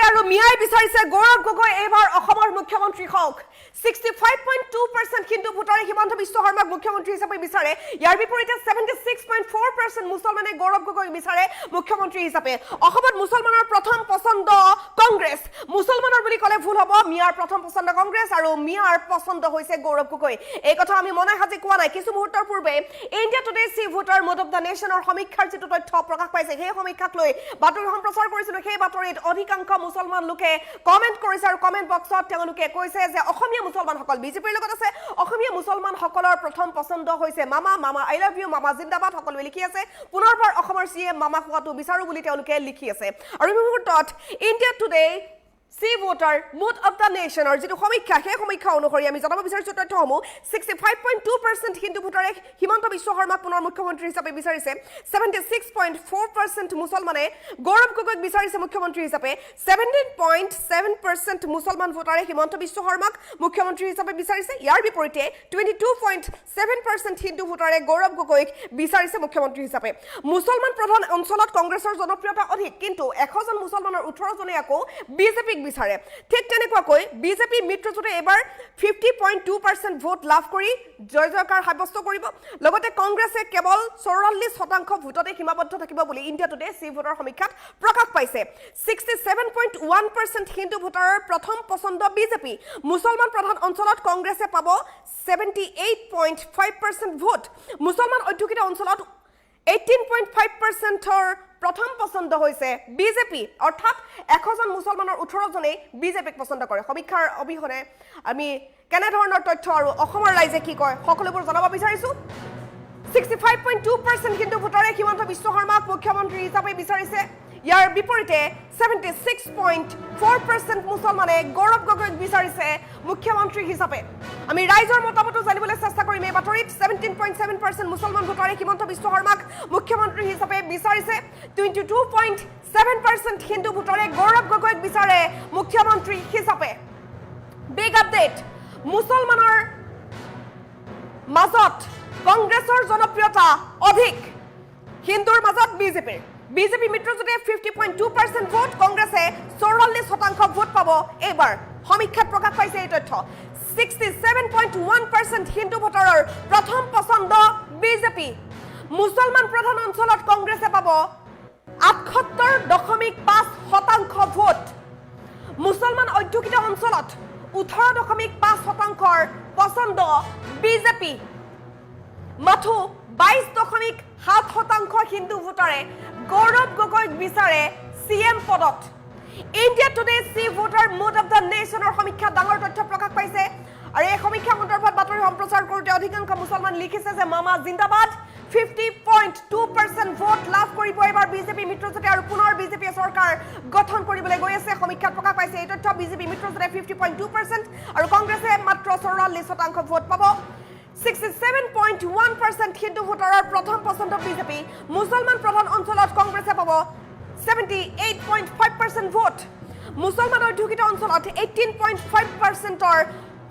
আৰু মিয়াই বিচাৰিছে গৌৰৱ গগৈ এইবাৰ অসমৰ মুখ্যমন্ত্ৰী হওক 65.2% হিন্দু ভোটাৰে হিমন্ত বিশ্ব শৰ্মাক মুখ্যমন্ত্ৰী হিচাপে বিচাৰে ইয়াৰ বিপৰীতে 76.4% মুছলমানে গৌৰৱ গগৈক বিচাৰে মুখ্যমন্ত্ৰী হিচাপে অসমত মুছলমানৰ প্ৰথম পছন্দ কংগ্ৰেছ মুছলমানৰ বুলি ক'লে ভুল হ'ব মিয়াৰ প্ৰথম পছন্দ কংগ্ৰেছ আৰু মিয়াৰ পছন্দ হৈছে গৌৰৱ গগৈ এই কথা আমি মনে হাজি কোৱা নাই কিছু মুহূৰ্তৰ পূৰ্বে India Today C Voter mood of the নেশ্যনৰ সমীক্ষাৰ যিটো তথ্য প্ৰকাশ পাইছে সেই সমীক্ষাক লৈ বাতৰি সম্প্ৰচাৰ কৰিছিল সেই বাতৰিত অধিকাংশ মুছলমান লোকে কমেন্ট কৰিছে আৰু কমেন্ট বক্সত তেওঁলোকে কৈছে যে অসমীয়া মুছলমানসকল বিজেপিৰ লগত আছে অসমীয়া মুছলমানসকলৰ প্ৰথম পছন্দ হৈছে মামা মামা আই লাভ ইউ মামা জিন্দাবাদ সকলোৱে লিখি আছে পুনৰবাৰ অসমৰ সিএম মামা হোৱাটো বিচাৰো বুলি তেওঁলোকে লিখি আছে আৰু এই মুহূৰ্তত India Today C Voter mood of the নেশ্যনৰ যিটো সমীক্ষা সেই সমীক্ষা অনুসৰি আমি জনাব বিচাৰিছো তথ্যসমূহ 65.2% হিন্দু ভোটাৰে হিমন্ত বিশ্ব শৰ্মাক পুনৰ মুখ্যমন্ত্ৰী হিচাপে বিচাৰিছে 76.4% মুছলমানে গৌৰৱ গগৈক বিচাৰিছে মুখ্যমন্ত্ৰী হিচাপে 17.7% মুছলমান ভোটাৰে হিমন্ত বিশ্ব শৰ্মাক মুখ্যমন্ত্ৰী হিচাপে বিচাৰিছে ইয়াৰ বিপৰীতে 22.7% হিন্দু ভোটাৰে গৌৰৱ গগৈক বিচাৰিছে মুখ্যমন্ত্ৰী হিচাপে মুছলমান প্ৰধান অঞ্চলত কংগ্ৰেছৰ জনপ্ৰিয়তা অধিক কিন্তু 100 জন মুছলমানৰ 18 জনে আকৌ বিজেপিক বিচাৰে ঠিক তেনেকুৱাকৈ বিজেপি মিত্ৰজোঁটে এবাৰ 50.2% ভোট লাভ কৰি জয় জয়কাৰ সাব্যস্ত কৰিব লগতে কংগ্ৰেছে কেৱল 44% ভোটতে সীমাবদ্ধ থাকিব বুলি ইণ্ডিয়া টুডে সি ভোটাৰ সমীক্ষাত প্ৰকাশ পাইছে 67.1% হিন্দু ভোটাৰৰ প্ৰথম পছন্দ বিজেপি মুছলমান প্ৰধান অঞ্চলত কংগ্ৰেছে পাব 78.5% ভোট মুছলমান অধ্যুষিত অঞ্চলত 18.5%ৰ প্ৰথম পছন্দ হৈছে বিজেপি অৰ্থাৎ 100 জন মুছলমানৰ 18 জনে বিজেপিক পছন্দ কৰে সমীক্ষাৰ অবিহনে আমি কেনে ধৰণৰ তথ্য আৰু অসমৰ ৰাইজে কি কয় সকলোবোৰ জনাব বিচাৰিছো 65.2% হিন্দু ভোটাৰে হিমন্ত বিশ্ব শৰ্মাক মুখ্যমন্ত্ৰী হিচাপে বিচাৰিছে ইয়াৰ বিপৰীতে 76.4% মুছলমানে গৌৰৱ গগৈক বিচাৰিছে মুখ্যমন্ত্ৰী হিচাপে আমি ৰাইজৰ মতামত জানিবলৈ চেষ্টা কৰিম এই বাতৰিত 17.7% মুছলমান ভোটাৰে হিমন্ত বিশ্ব শৰ্মাক মুখ্যমন্ত্ৰী হিচাপে বিচাৰিছে 22.7% হিন্দু ভোটাৰে গৌৰৱ গগৈক বিচাৰে মুখ্যমন্ত্ৰী হিচাপে বিগ আপডেট মুছলমানৰ মাজত কংগ্ৰেছৰ জনপ্ৰিয়তা অধিক হিন্দুৰ মাজত বিজেপি মিত্ৰজোঁটে 50.2% ভোট কংগ্ৰেছে 44% ভোট পাব এইবাৰ সমীক্ষাত প্ৰকাশ পাইছে এই তথ্য 67.1% হিন্দু ভোটাৰৰ প্ৰথম পছন্দ বিজেপি মুছলমান প্ৰধান অঞ্চলত কংগ্ৰেছে পাব 78.5% ভোট মুছলমান অধ্যুষিত অঞ্চলত 18.5%ৰ পছন্দ বিজেপি মাথো 22.7% হিন্দু ভোটাৰে গৌৰৱ গগৈক বিচাৰে সিএম পদত India Today C Voter mood of the নেশ্যনৰ সমীক্ষা ডাঙৰ তথ্য প্ৰকাশ পাইছে আৰু এই সমীক্ষা সন্দৰ্ভত বাতৰি সম্প্ৰচাৰ কৰোঁতে অধিকাংশ মুছলমান লিখিছে যে মামা জিন্দাবাদ 50.2% ভোট লাভ কৰিব এবাৰ বিজেপি মিত্ৰজোঁটে আৰু পুনৰ বিজেপি চৰকাৰ গঠন কৰিবলৈ গৈ আছে সমীক্ষাত প্ৰকাশ পাইছে এই তথ্য বিজেপি মিত্ৰজোঁটে 50.2% আৰু কংগ্ৰেছে মাত্ৰ 44% ভোট পাব 67.1% হিন্দু ভোটাৰৰ প্ৰথম পছন্দ বিজেপি মুছলমান প্ৰধান অঞ্চলত কংগ্ৰেছে পাব 78.5% ভোট মুছলমান অধ্যুষিত অঞ্চলত 18.5%ৰ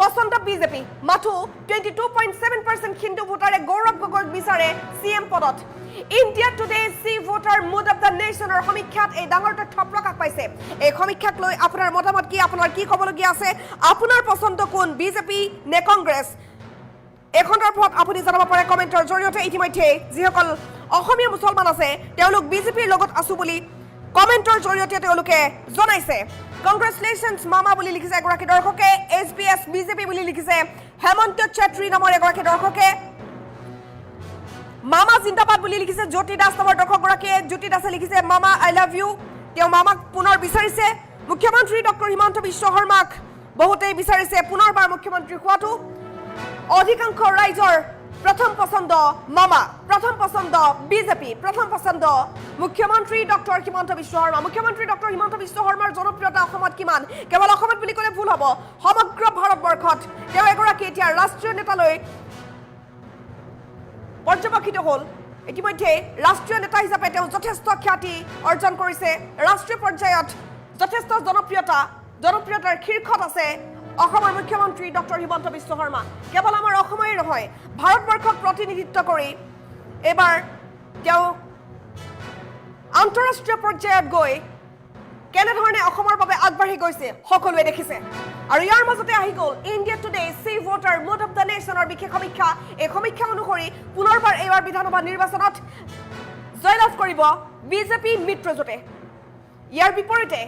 পছন্দ বিজেপি মাথো 22.7% হিন্দু ভোটাৰে গৌৰৱ গগৈক বিচাৰে সিএম পদত India Today C Voter mood of the নেশ্যনৰ সমীক্ষাত এই ডাঙৰ তথ্য প্ৰকাশ পাইছে এই সমীক্ষাক লৈ আপোনাৰ মতামত কি আপোনাৰ কি ক'বলগীয়া আছে আপোনাৰ পছন্দ কোন বিজেপি নে কংগ্ৰেছ এই সন্দৰ্ভত আপুনি জনাব পাৰে কমেণ্টৰ জৰিয়তে ইতিমধ্যে যিসকল অসমীয়া মুছলমান আছে তেওঁলোক বিজেপিৰ লগত আছো বুলি কমেণ্টৰ জৰিয়তে তেওঁলোকে জনাইছে কংগ্ৰেচুলেশ্যনছ মামা বুলি লিখিছে এগৰাকী দৰ্শকে এছবিএছ বিজেপি বুলি লিখিছে হেমন্ত চেত্ৰী নামৰ এগৰাকী দৰ্শকে মামা জিন্দাবাদ বুলি লিখিছে জ্যোতি দাস নামৰ দৰ্শকগৰাকীয়ে জ্যোতি দাসে লিখিছে মামা আই লাভ ইউ তেওঁ মামাক পুনৰ বিচাৰিছে মুখ্যমন্ত্ৰী ডক্টৰ হিমন্ত বিশ্ব শৰ্মাক বহুতেই বিচাৰিছে পুনৰবাৰ মুখ্যমন্ত্ৰী হোৱাটো অধিকাংশ ৰাইজৰ প্ৰথম পছন্দ মামা প্ৰথম পছন্দ বিজেপি প্ৰথম পছন্দ মুখ্যমন্ত্ৰী ডক্টৰ হিমন্ত বিশ্ব শৰ্মা মুখ্যমন্ত্ৰী ডক্টৰ হিমন্ত বিশ্ব শৰ্মাৰ জনপ্ৰিয়তা অসমত কিমান কেৱল অসমত বুলি ক'লে ভুল হ'ব সমগ্ৰ ভাৰতবৰ্ষত তেওঁ এগৰাকী এতিয়া ৰাষ্ট্ৰীয় নেতালৈ পৰ্যবেক্ষিত হ'ল ইতিমধ্যে ৰাষ্ট্ৰীয় নেতা হিচাপে তেওঁ যথেষ্ট খ্যাতি অৰ্জন কৰিছে ৰাষ্ট্ৰীয় পৰ্যায়ত যথেষ্ট জনপ্ৰিয়তাৰ শীৰ্ষত আছে অসমৰ মুখ্যমন্ত্ৰী ডক্টৰ হিমন্ত বিশ্ব শৰ্মা কেৱল আমাৰ অসমৰে নহয় ভাৰতবৰ্ষক প্ৰতিনিধিত্ব কৰি এবাৰ তেওঁ আন্তঃৰাষ্ট্ৰীয় পৰ্যায়ত গৈ কেনেধৰণে অসমৰ বাবে আগবাঢ়ি গৈছে সকলোৱে দেখিছে আৰু ইয়াৰ মাজতে আহি গ'ল India Today C Voter mood of the নেশ্যনৰ বিশেষ সমীক্ষা এই সমীক্ষা অনুসৰি পুনৰবাৰ এইবাৰ বিধানসভা নিৰ্বাচনত জয়লাভ কৰিব বিজেপি মিত্ৰজোঁটে ইয়াৰ বিপৰীতে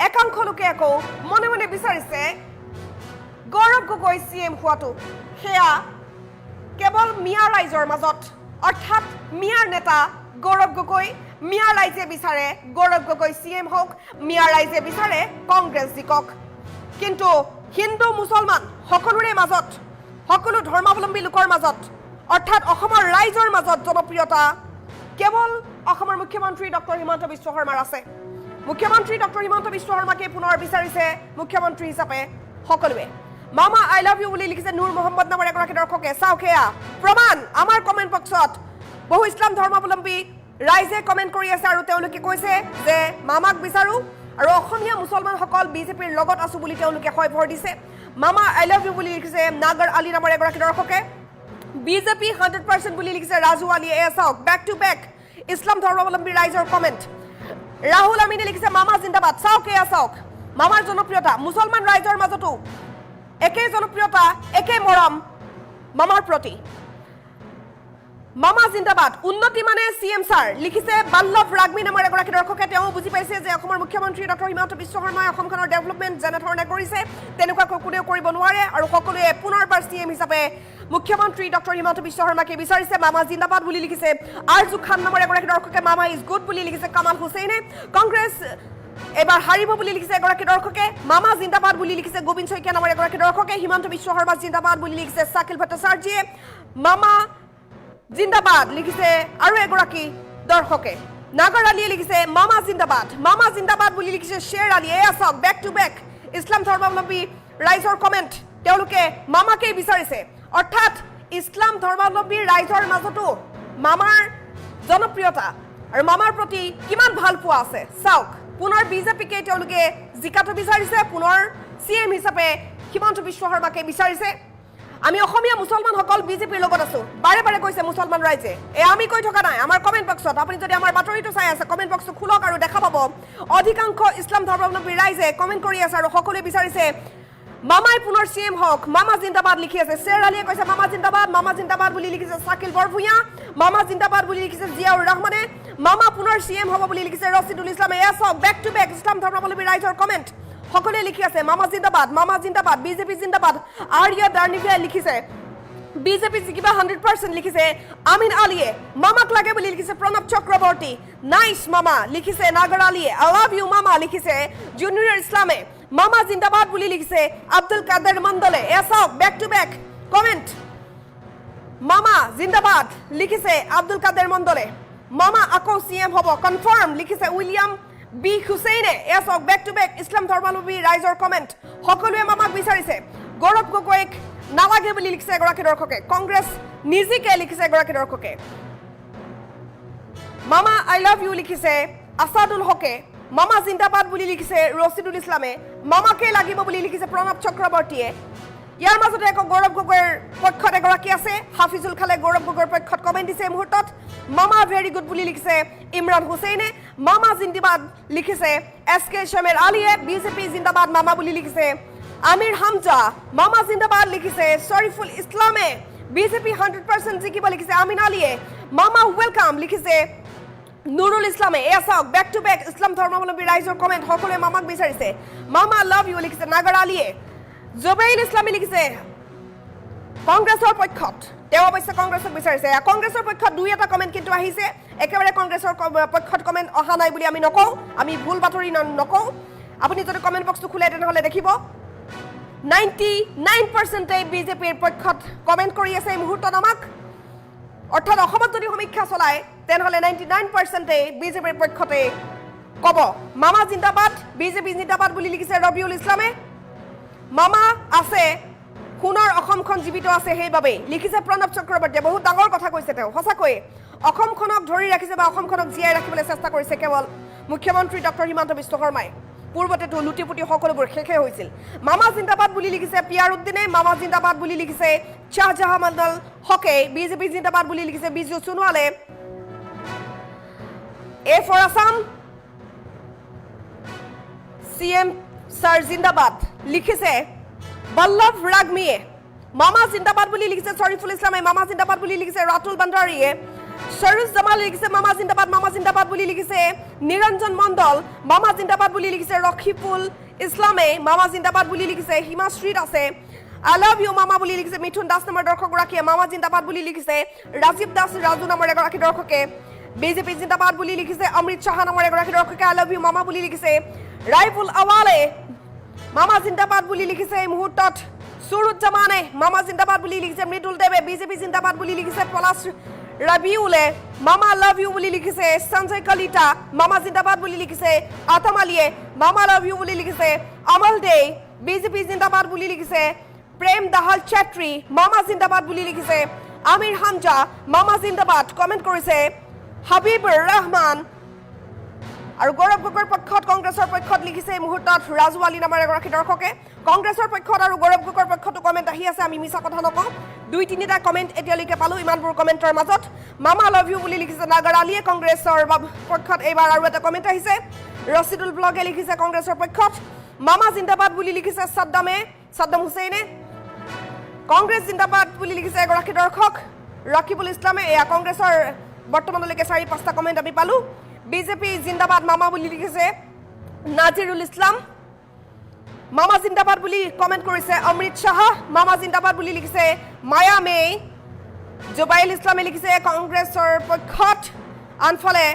একাংশ লোকে আকৌ মনে মনে বিচাৰিছে গৌৰৱ গগৈ চিএম হোৱাটো সেয়া কেৱল মিয়া ৰাইজৰ মাজত অৰ্থাৎ মিয়াৰ নেতা গৌৰৱ গগৈ মিয়া ৰাইজে বিচাৰে গৌৰৱ গগৈ চিএম হওক মিয়া ৰাইজে বিচাৰে কংগ্ৰেছ জিকক কিন্তু হিন্দু মুছলমান সকলোৰে মাজত সকলো ধৰ্মাৱলম্বী লোকৰ মাজত অৰ্থাৎ অসমৰ ৰাইজৰ মাজত জনপ্ৰিয়তা কেৱল অসমৰ মুখ্যমন্ত্ৰী ডক্টৰ হিমন্ত বিশ্ব শৰ্মাৰ আছে মুখ্যমন্ত্ৰী ডক্টৰ হিমন্ত বিশ্ব শৰ্মাকে পুনৰ বিচাৰিছে মুখ্যমন্ত্ৰী হিচাপে সকলোৱে মামা আই লাভ ইউ বুলি লিখিছে নুৰ মোহাম্মদ নামৰ এগৰাকী দৰ্শকে চাওক এয়া প্ৰমাণ আমাৰ কমেণ্ট বক্সত বহু ইছলাম ধৰ্মাৱলম্বী ৰাইজে কমেণ্ট কৰি আছে আৰু তেওঁলোকে কৈছে যে মামাক বিচাৰো আৰু অসমীয়া মুছলমানসকল বিজেপিৰ লগত আছো বুলি তেওঁলোকে হয় ভৰ দিছে মামা আই লাভ ইউ বুলি লিখিছে নাগৰ আলী নামৰ এগৰাকী দৰ্শকে বিজেপি 100% বুলি লিখিছে ৰাজু আলীয়ে এয়া চাওক বেক টু বেক ইছলাম ধৰ্মাৱলম্বী ৰাইজৰ কমেণ্ট ৰাহুল আমিনে লিখিছে মামা জিন্দাবাদ চাওক এয়া চাওক মামাৰ জনপ্ৰিয়তা মুছলমান ৰাইজৰ মাজতো একে জনপ্ৰিয়তা একে মৰম মামাৰ প্ৰতি মামা জিন্দাবাদ উন্নতি মানে সিএম স্যাৰ লিখিছে বাল্লভ ৰাগমী নামৰ এগৰাকী দৰ্শকে তেওঁ বুজি পাইছে যে অসমৰ মুখ্যমন্ত্ৰী ডক্টৰ হিমন্ত বিশ্ব শৰ্মাই অসমখনৰ ডেভেলপমেণ্ট যেনেধৰণে কৰিছে তেনেকুৱাকৈ কোনেও কৰিব নোৱাৰে আৰু সকলোৱে পুনৰবাৰ সিএম হিচাপে মুখ্যমন্ত্ৰী ডক্টৰ হিমন্ত বিশ্ব শৰ্মাকে বিচাৰিছে মামা জিন্দাবাদ বুলি লিখিছে আৰজু খান নামৰ এগৰাকী দৰ্শকে মামা ইজ গুড বুলি লিখিছে কামাল হুছেইনে কংগ্ৰেছ এবাৰ হাৰিব বুলি লিখিছে এগৰাকী দৰ্শকে মামা জিন্দাবাদ বুলি লিখিছে গোবিন্দ শইকীয়া নামৰ এগৰাকী দৰ্শকে হিমন্ত বিশ্ব শৰ্মা জিন্দাবাদ বুলি লিখিছে শাকিল ভট্টাচাৰ্যীয়ে মামা জিন্দাবাদ লিখিছে আৰু এগৰাকী দৰ্শকে নাগৰ আলীয়ে লিখিছে মামা জিন্দাবাদ বুলি লিখিছে শ্বেৰ আলীয়ে এয়া চাওক বেক টু বেক ইছলাম ধৰ্মাৱলম্বী ৰাইজৰ কমেণ্ট তেওঁলোকে মামাকেই বিচাৰিছে অৰ্থাৎ ইছলাম ধৰ্মাৱলম্বী ৰাইজৰ মাজতো মামাৰ জনপ্ৰিয়তা আৰু মামাৰ প্ৰতি কিমান ভাল পোৱা আছে চাওক পুনৰ বিজেপিকে তেওঁলোকে জিকাটো বিচাৰিছে পুনৰ সিএম হিচাপে হিমন্ত বিশ্ব শৰ্মাকে বিচাৰিছে আমি অসমীয়া মুছলমানসকল বিজেপিৰ লগত আছো বাৰে বাৰে কৈছে মুছলমান ৰাইজে আমি কৈ থকা নাই আমাৰ কমেণ্ট বক্সত আপুনি যদি আমাৰ বাতৰিটো চাই আছে কমেণ্ট বক্সটো খুলক আৰু দেখা পাব অধিকাংশ ইছলাম ধৰ্মাৱলম্বী ৰাইজে কমেণ্ট কৰি আছে আৰু সকলোৱে বিচাৰিছে মামাই পুনৰ সিএম হওক মামা জিন্দাবাদ লিখি আছে শ্বেৰ আলীয়ে কৈছে মামা জিন্দাবাদ বুলি লিখিছে শাকিল বৰভূঞা মামা জিন্দাবাদ বুলি লিখিছে জিয়াউৰ ৰহমানে মামা পুনৰ সিএম হ'ব বুলি লিখিছে ৰছিদুল ইছলামে এয়া চাওক বেক টু বেক ইছলাম ধৰ্মাৱলম্বী ৰাইজৰ কমেণ্ট সকলোৱে লিখি আছে মামা জিন্দাবাদ বিজেপি জিন্দাবাদ আৰ্য়া দাৰ্নিভিয়াই লিখিছে বিজেপি জিকিবা 100% লিখিছে আমিন আলীয়ে মামাক লাগে বুলি লিখিছে প্ৰণৱ চক্ৰৱৰ্তী নাইস মামা লিখিছে নাগৰ আলীয়ে আই লাভ ইউ মামা লিখিছে জুনিয়ৰ ইছলামে মামা জিন্দাবাদ বুলি লিখিছে আব্দুল কাদের মণ্ডলে এয়া চাওক বেক টু বেক কমেণ্ট মামা জিন্দাবাদ লিখিছে আব্দুল কাদের মণ্ডলে মামা আকৌ সিএম হ'ব কনফাৰ্ম লিখিছে উইলিয়াম বি হুছেইনে এয়া চাওক বেক টু বেক ইছলাম ধৰ্মাৱলম্বী ৰাইজৰ কমেণ্ট সকলোৱে মামাক বিচাৰিছে গৌৰৱ গগৈক নালাগে বুলি লিখিছে এগৰাকী দৰ্শকে কংগ্ৰেছ নিজিকে লিখিছে এগৰাকী দৰ্শকে মামা আই লাভ ইউ লিখিছে আসাদুল হকে মামা জিন্দাবাদ বুলি লিখিছে ৰছিদুল ইছলামে মামাকে লাগিব বুলি লিখিছে প্ৰণৱ চক্ৰৱৰ্তীয়ে ইয়াৰ মাজতে আকৌ গৌৰৱ গগৈৰ পক্ষত এগৰাকী আছে হাফিজুল খালে গৌৰৱ গগৈৰ পক্ষত কমেণ্ট দিছে মুহূৰ্তত মামা ভেৰি গুড বুলি লিখিছে ইমৰান হুছেইনে মামা জিন্দাবাদ লিখিছে এছ কে শ্যামেৰ আলীয়ে বিজেপি জিন্দাবাদ মামা বুলি লিখিছে আমিৰ হামজা মামা জিন্দাবাদ লিখিছে শৰীফুল ইছলামে বিজেপি 100% জিকিব লিখিছে আমিন আলীয়ে মামা ৱেলকাম লিখিছে নুৰুল ইছলামে এয়া চাওক বেক টু বেক ইছলাম ধৰ্মাৱলম্বী ৰাইজৰ কমেণ্ট সকলোৱে মামাক বিচাৰিছে মামা লাভ ইউ লিখিছে নাগৰ আলীয়ে জুবেইল ইছলামে লিখিছে কংগ্ৰেছৰ পক্ষত তেওঁ অৱশ্যে কংগ্ৰেছক বিচাৰিছে কংগ্ৰেছৰ পক্ষত দুই এটা কমেণ্ট কিন্তু আহিছে একেবাৰে কংগ্ৰেছৰ পক্ষত কমেণ্ট অহা নাই বুলি আমি নকওঁ আমি ভুল বাতৰি নকওঁ আপুনি যদি কমেণ্ট বক্সটো খোলে তেনেহ'লে দেখিব 99% বিজেপিৰ পক্ষত কমেণ্ট কৰি আছে এই মুহূৰ্তত আমাক অৰ্থাৎ অসমত যদি সমীক্ষা চলায় তেনেহ'লে 99% বিজেপিৰ পক্ষতে ক'ব মামা জিন্দাবাদ বিজেপি জিন্দাবাদ বুলি লিখিছে ৰবিউল ইছলামে মামা আছে সোণৰ অসমখন জীৱিত আছে সেইবাবে লিখিছে প্ৰণৱ চক্ৰৱৰ্তীয়ে বহুত ডাঙৰ কথা কৈছে তেওঁ সঁচাকৈ অসমখনক ধৰি ৰাখিছে বা অসমখনক জীয়াই ৰাখিবলৈ চেষ্টা কৰিছে কেৱল মুখ্যমন্ত্ৰী ডক্টৰ হিমন্ত বিশ্ব শৰ্মাই পূৰ্বতেতো লুটিপুটি সকলোবোৰ শেষে হৈছিল মামা জিন্দাবাদ বুলি লিখিছে পিয়াৰ উদ্দিনে মামা জিন্দাবাদ বুলি লিখিছে শাহজাহান মণ্ডল হকে বিজেপি জিন্দাবাদ বুলি লিখিছে বিজু সোণোৱালে A for Assam CM Sir Zindabad লিখিছে বল্লভ রাগমিয়ে মামা জিন্দাবাদ বুলি লিখিছে শরীফুল ইসলামে মামা জিন্দাবাদ বুলি লিখিছে রাতুল বান্দারিয়ে শরীফ জামাল লিখিছে মামা জিন্দাবাদ বুলি লিখিছে নিরঞ্জন মণ্ডল মামা জিন্দাবাদ বুলি লিখিছে রক্ষিফুল ইসলামে মামা জিন্দাবাদ বুলি লিখিছে হিমাশ্রীত আছে I love you মামা বুলি লিখিছে মিঠুন দাস নামৰ দৰ্শকগৰাকীয়ে মামা জিন্দাবাদ বুলি লিখিছে ৰাজীৱ দাস ৰাজু নামৰ এগৰাকী দৰ্শকে বিজেপি জিন্দাবাদ বুলি লিখিছে অমৃত শাহ নামৰ এগৰাকী দৰ্শকে I love you মামা বুলি লিখিছে ৰাইফুল আৱালে মামা জিন্দাবাদ বুলি লিখিছে এই মুহূৰ্তত সুৰুজ জামানে মামা জিন্দাবাদ বুলি লিখিছে মৃদুল দেৱে বিজেপি জিন্দাবাদ বুলি লিখিছে পলাশ ৰাবিউলে মামা লাভ ইউ বুলি লিখিছে সঞ্জয় কলিতা মামা জিন্দাবাদ বুলি লিখিছে আতম আলীয়ে মামা লাভ ইউ বুলি লিখিছে অমল দে বিজেপি জিন্দাবাদ বুলি লিখিছে প্ৰেম দাহাল চেত্ৰী মামা জিন্দাবাদ বুলি লিখিছে আমিৰ হামজা মামা জিন্দাবাদ কমেন্ট কৰিছে হাবিবুৰ ৰহমান আৰু গৌৰৱ গগৈৰ পক্ষত কংগ্ৰেছৰ পক্ষত লিখিছে এই মুহূৰ্তত ৰাজু আলী নামৰ এগৰাকী দৰ্শকে কংগ্ৰেছৰ পক্ষত আৰু গৌৰৱ গগৈৰ পক্ষতো কমেন্ট আহি আছে আমি মিছা কথা নকওঁ দুই তিনিটা কমেন্ট এতিয়ালৈকে পালো ইমানবোৰ কমেন্টৰ মাজত মামা লাভ ইউ বুলি লিখিছে নাগাৰ আলীয়ে কংগ্ৰেছৰ পক্ষত এইবাৰ আৰু এটা কমেন্ট আহিছে ৰছিদুল ব্লগে লিখিছে কংগ্ৰেছৰ পক্ষত মামা জিন্দাবাদ বুলি লিখিছে সাদ্দাম হুছেইনে কংগ্ৰেছ জিন্দাবাদ বুলি লিখিছে এগৰাকী দৰ্শক ৰকিবুল ইছলামে এয়া কংগ্ৰেছৰ বৰ্তমানলৈকে 4-5টা কমেন্ট আমি পালো বিজেপি জিন্দাবাদ মামা বুলি লিখিছে নাজিৰুল ইছলাম মামা জিন্দাবাদ বুলি কমেন্ট কৰিছে অমৃত শাহ মামা জিন্দাবাদ বুলি লিখিছে মায়া মে জুবাইল ইছলামে লিখিছে কংগ্ৰেছৰ পক্ষত আনফালে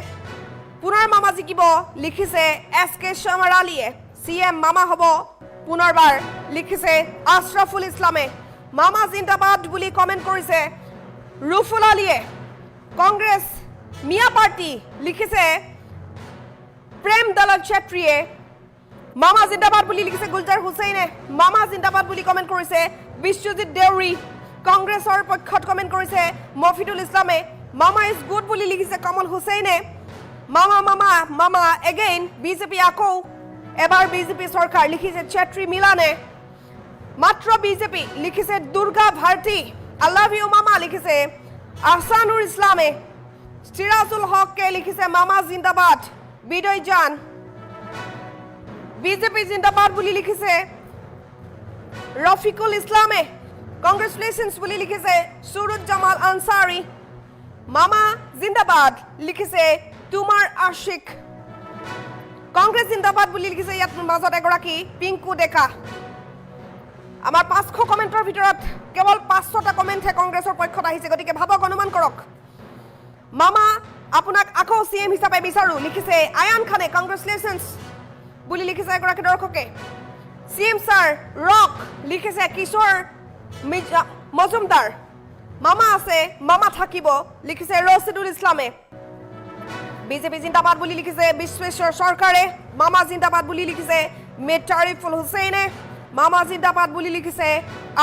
পুনৰ মামা জিকিব লিখিছে SK শৰ্মাৰ আলীয়ে CM মামা হ'ব পুনৰবাৰ লিখিছে আশৰাফুল ইছলামে মামা জিন্দাবাদ বুলি কমেন্ট কৰিছে রুফুল আলীয়ে কংগ্রেস মিয়া পার্টি লিখিছে প্রেম দলাল চেত্রীয়ে মামা জিন্দাবাদ বুলি লিখিছে গুলজার হুসেইনে মামা জিন্দাবাদ বুলি কমেন্ট কৰিছে বিশ্বজিৎ দেউৰী কংগ্ৰেছৰ পক্ষত কমেন্ট কৰিছে মফিদুল ইছলামে মামা ইজ গুড বুলি লিখিছে কমল হুসেইনে মামা এগেইন বিজেপি আকৌ এবাৰ বিজেপি সরকার লিখিছে চেত্রী মিলানে মাত্র বিজেপি লিখিছে Durga Bharati I love you মামা লিখিছে আহসানুর ইসলামে সিরাজুল হককে লিখিছে মামা জিন্দাবাদ বিজয় জান বিজেপি জিন্দাবাদ বুলি লিখিছে রফিকুল ইসলামে কংগ্রেচুলেশনস বুলি লিখিছে সুরুজ জামাল আনসারি মামা জিন্দাবাদ লিখিছে তুমার আশিক কংগ্রেস জিন্দাবাদ বুলি লিখিছে ইয়াত মাজত এগৰাকী পিংকু ডেকা আমাৰ 500 কমেন্টৰ ভিতৰত কেৱল 500টা কমেন্টহে কংগ্ৰেছৰ পক্ষত আহিছে গতিকে ভাবক অনুমান কৰক মামা আপোনাক আকৌ CM হিচাপে বিচাৰো লিখিছে আয়ান খানে কংগ্ৰেচুলেশনস বুলি লিখিছে এগৰাকী দৰ্শকে CM স্যাৰ ৰক লিখিছে কিশোৰ মজুমদাৰ মামা আছে মামা থাকিব লিখিছে ৰছিদুল ইছলামে বিজেপি জিন্দাবাদ বুলি লিখিছে বিশ্বেশ্বৰ সৰকাৰে মামা জিন্দাবাদ বুলি লিখিছে মেটাৰিফুল হুসেইনে মামা জিন্দাবাদ বুলি লিখিছে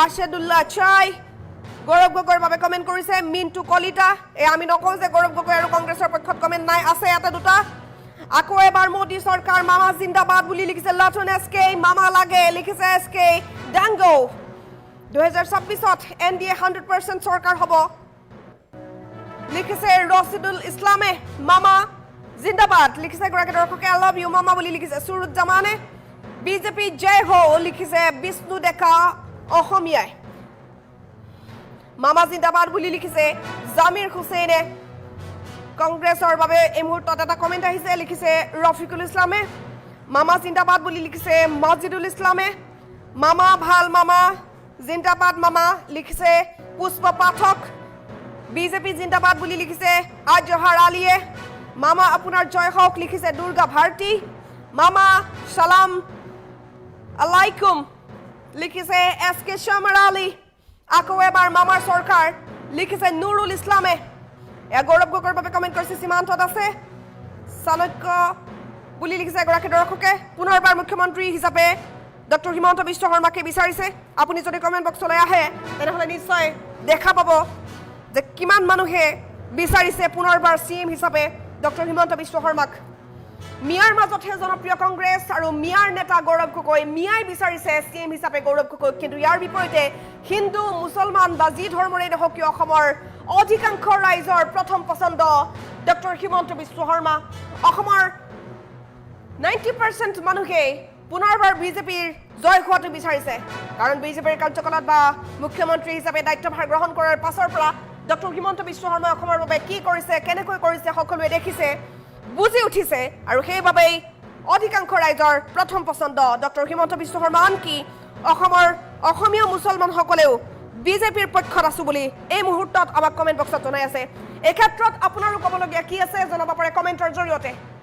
আশাদুল্লাহ চাই গৌৰৱ গগৈৰ বাবে কমেন্ট কৰিছে মিন্টু কলিতা আমি নকওঁ যে গৌৰৱ গগৈ আৰু কংগ্ৰেছৰ পক্ষত কমেন্ট নাই আছে এটা দুটা আকৌ এবাৰ মোদী সৰকাৰ মামা জিন্দাবাদ বুলি লিখিছে লটন SK মামা লাগে লিখিছে SK ডাঙ্গো 2026ত NDA 100% সৰকাৰ হ'ব লিখিছে ৰছিদুল ইছলামে মামা জিন্দাবাদ লিখিছে গৰাকী দৰ্শকে I love you মামা বুলি লিখিছে সুৰুজ জামানে বিজেপি জয় হো লিখিছে বিষ্ণু ডেকা অসমীয়াই মামা জিন্দাবাদ বুলি লিখিছে জামিৰ হুসেইনে কংগ্ৰেছৰ বাবে এই মুহূৰ্তত এটা কমেন্ট আহিছে লিখিছে ৰফিকুল ইছলামে মামা জিন্দাবাদ বুলি লিখিছে মজিদুল ইছলামে মামা ভাল মামা জিন্দাবাদ মামা লিখিছে পুষ্প পাঠক বিজেপি জিন্দাবাদ বুলি লিখিছে আজহাৰ আলীয়ে মামা আপোনাৰ জয় হওক লিখিছে দুৰ্গা ভাৰতী মামা সালাম আলাইকুম লিখিছে SK শৰ্মাৰ আলী আকৌ এবাৰ মামাৰ সৰকাৰ লিখিছে নুৰুল ইছলামে গৌৰৱ গগৈৰ বাবে কমেন্ট কৰিছে সীমান্তত আছে চাণক্য বুলি লিখিছে এগৰাকী দৰ্শকে পুনৰবাৰ মুখ্যমন্ত্ৰী হিচাপে ডক্টৰ হিমন্ত বিশ্ব শৰ্মাকে বিচাৰিছে আপুনি যদি কমেন্ট বক্সলৈ আহে তেনেহলে নিশ্চয় দেখা পাব যে কিমান মানুহে বিচাৰিছে পুনৰবাৰ CM হিচাপে ডক্টৰ হিমন্ত বিশ্ব শৰ্মাক মিয়াৰ মাজতহে জনপ্ৰিয় কংগ্ৰেছ আৰু মিয়াৰ নেতা গৌৰৱ গগৈ মিয়াই বিচাৰিছে CM হিচাপে গৌৰৱ গগৈ কিন্তু ইয়াৰ বিপৰীতে হিন্দু মুছলমান বা যি ধৰ্মৰে নহওক কিয় অসমৰ অধিকাংশ ৰাইজৰ প্ৰথম পছন্দ ডক্টৰ হিমন্ত বিশ্ব শৰ্মা অসমৰ 90% মানুহে পুনৰবাৰ বিজেপিৰ জয় হোৱাটো বিচাৰিছে কাৰণ বিজেপিৰ কাৰ্যকালত বা মুখ্যমন্ত্ৰী হিচাপে দায়িত্বভাৰ গ্ৰহণ কৰাৰ পাছৰ পৰা ডক্টৰ হিমন্ত বিশ্ব শৰ্মা অসমৰ বাবে কি কৰিছে কেনেকৈ কৰিছে সকলোৱে দেখিছে বুজি উঠিছে আৰু সেইবাবেই অধিকাংশ ৰাইজৰ প্ৰথম পছন্দ ডক্টৰ হিমন্ত বিশ্ব শৰ্মা আনকি অসমৰ অসমীয়া মুছলমানসকলেও বিজেপিৰ পক্ষত আছো বুলি এই মুহূৰ্তত আমাক কমেণ্ট বক্সত জনাই আছে এই ক্ষেত্ৰত আপোনাৰো ক'বলগীয়া কি আছে জনাব পাৰে কমেণ্টৰ জৰিয়তে